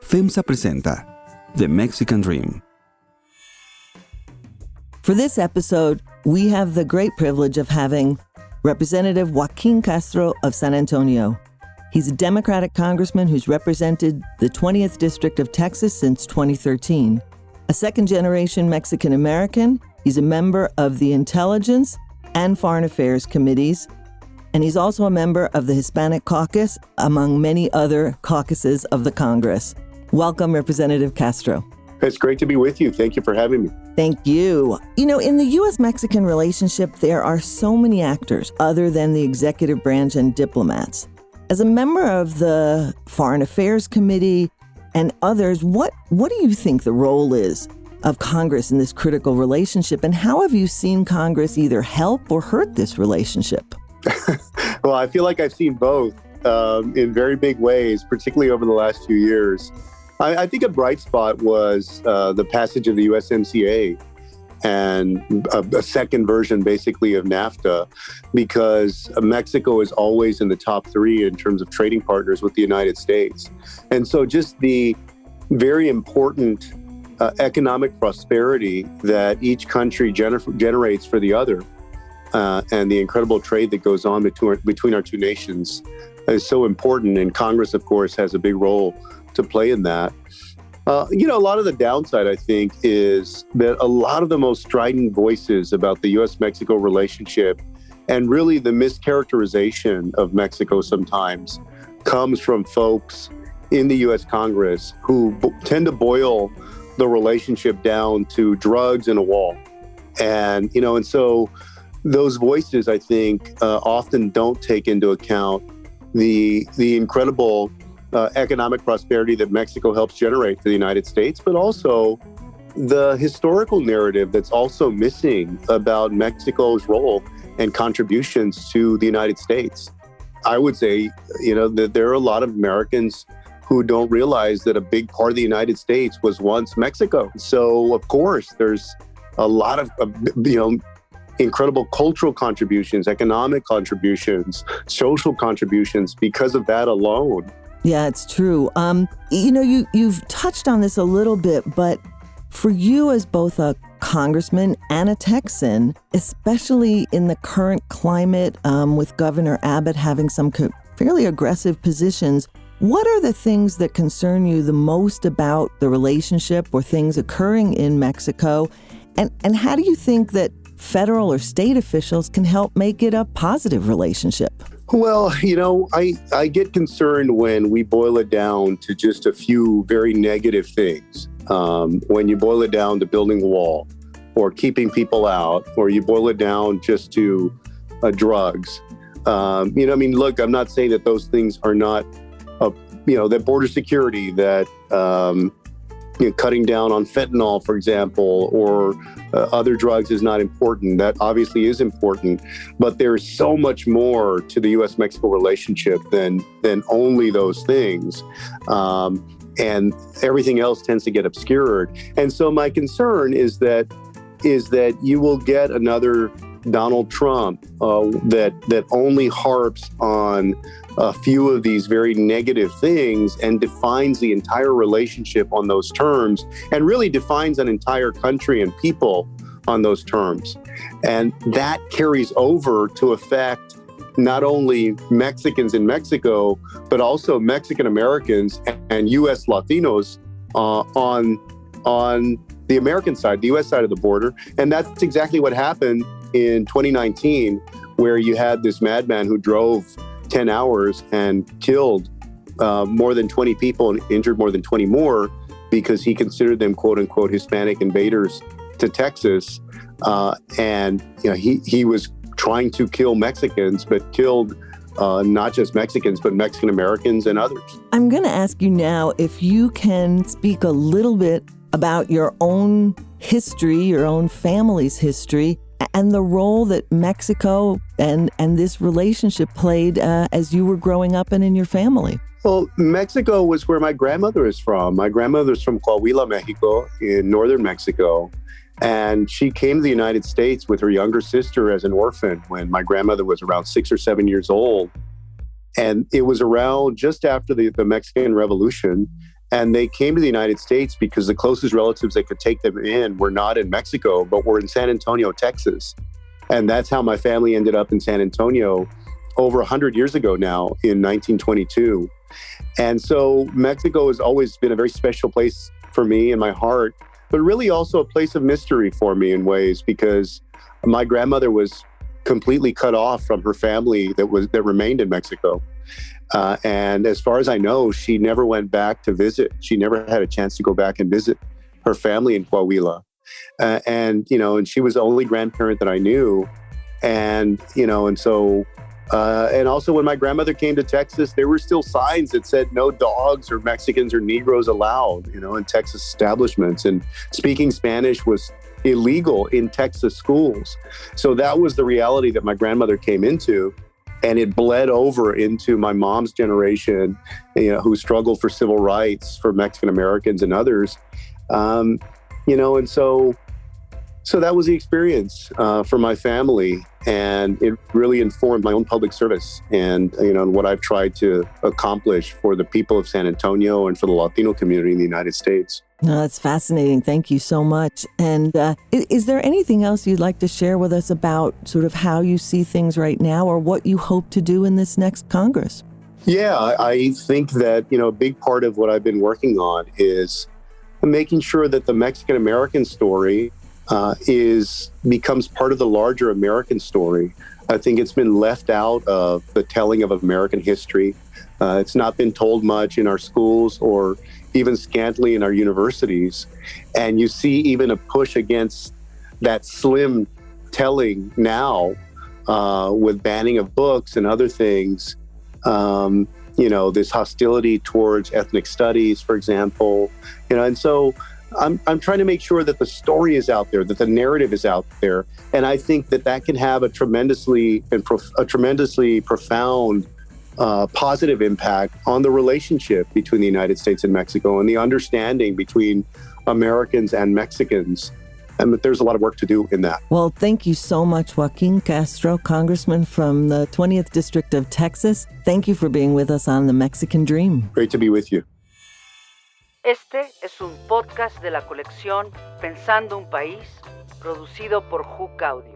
FEMSA presenta The Mexican Dream. For this episode, we have the great privilege of having Representative Joaquín Castro of San Antonio. He's a Democratic congressman who's represented the 20th District of Texas since 2013. A second-generation Mexican-American, he's a member of the Intelligence and Foreign Affairs Committees, and he's also a member of the Hispanic Caucus, among many other caucuses of the Congress. Welcome, Representative Castro. It's great to be with you. Thank you for having me. Thank you. You know, in the U.S.-Mexican relationship, there are so many actors other than the executive branch and diplomats. As a member of the Foreign Affairs Committee and others, what do you think the role is of Congress in this critical relationship, and how have you seen Congress either help or hurt this relationship? Well, I feel like I've seen both in very big ways, particularly over the last few years. I think a bright spot was the passage of the USMCA and a second version, basically, of NAFTA, because Mexico is always in the top three in terms of trading partners with the United States. And so just the very important economic prosperity that each country generates for the other and the incredible trade that goes on between our two nations is so important. And Congress, of course, has a big role to play in that. A lot of the downside, I think, is that a lot of the most strident voices about the U.S.-Mexico relationship and really the mischaracterization of Mexico sometimes comes from folks in the U.S. Congress who tend to boil the relationship down to drugs and a wall. And so those voices, I think, often don't take into account the incredible economic prosperity that Mexico helps generate for the United States, but also the historical narrative that's also missing about Mexico's role and contributions to the United States. I would say, that there are a lot of Americans who don't realize that a big part of the United States was once Mexico. So, of course, there's a lot of, incredible cultural contributions, economic contributions, social contributions because of that alone. Yeah, it's true. You've touched on this a little bit, but for you as both a congressman and a Texan, especially in the current climate with Governor Abbott having some fairly aggressive positions, what are the things that concern you the most about the relationship or things occurring in Mexico? And how do you think that federal or state officials can help make it a positive relationship? Well, I get concerned when we boil it down to just a few very negative things. When you boil it down to building a wall or keeping people out, or you boil it down just to drugs. Look, I'm not saying that those things are not, that border security, that cutting down on fentanyl, for example, or other drugs is not important. That obviously is important, but there's so much more to the U.S.-Mexico relationship than only those things, and everything else tends to get obscured. And so my concern is that you will get another Donald Trump that only harps on a few of these very negative things and defines the entire relationship on those terms, and really defines an entire country and people on those terms. And that carries over to affect not only Mexicans in Mexico, but also Mexican Americans and U.S. Latinos on the American side, the U.S. side of the border. And that's exactly what happened in 2019, where you had this madman who drove 10 hours and killed more than 20 people and injured more than 20 more because he considered them, quote unquote, Hispanic invaders to Texas. He was trying to kill Mexicans, but killed not just Mexicans, but Mexican Americans and others. I'm going to ask you now if you can speak a little bit about your own history, your own family's history, and the role that Mexico and this relationship played as you were growing up and in your family. Well, Mexico was where my grandmother is from. My grandmother is from Coahuila, Mexico, in northern Mexico. And she came to the United States with her younger sister as an orphan when my grandmother was around 6 or 7 years old. And it was around just after the Mexican Revolution. And they came to the United States because the closest relatives that could take them in were not in Mexico, but were in San Antonio, Texas. And that's how my family ended up in San Antonio over 100 years ago now in 1922. And so Mexico has always been a very special place for me in my heart, but really also a place of mystery for me in ways, because my grandmother was completely cut off from her family that remained in Mexico. And as far as I know, she never went back to visit. She never had a chance to go back and visit her family in Coahuila. And she was the only grandparent that I knew. And also when my grandmother came to Texas, there were still signs that said no dogs or Mexicans or Negroes allowed, in Texas establishments. And speaking Spanish was illegal in Texas schools. So that was the reality that my grandmother came into. And it bled over into my mom's generation, who struggled for civil rights for Mexican Americans and others. And so that was the experience for my family. And it really informed my own public service and, what I've tried to accomplish for the people of San Antonio and for the Latino community in the United States. No, that's fascinating. Thank you so much. And is there anything else you'd like to share with us about sort of how you see things right now or what you hope to do in this next Congress? Yeah, I think that, a big part of what I've been working on is making sure that the Mexican American story becomes part of the larger American story. I think it's been left out of the telling of American history. It's not been told much in our schools or even scantily in our universities. And you see even a push against that slim telling now with banning of books and other things. This hostility towards ethnic studies, for example. And so I'm trying to make sure that the story is out there, that the narrative is out there. And I think that can have a tremendously profound positive impact on the relationship between the United States and Mexico and the understanding between Americans and Mexicans. And there's a lot of work to do in that. Well, thank you so much, Joaquín Castro, Congressman from the 20th District of Texas. Thank you for being with us on The Mexican Dream. Great to be with you. Este es un podcast de la colección Pensando, País, producido por Xook Audio.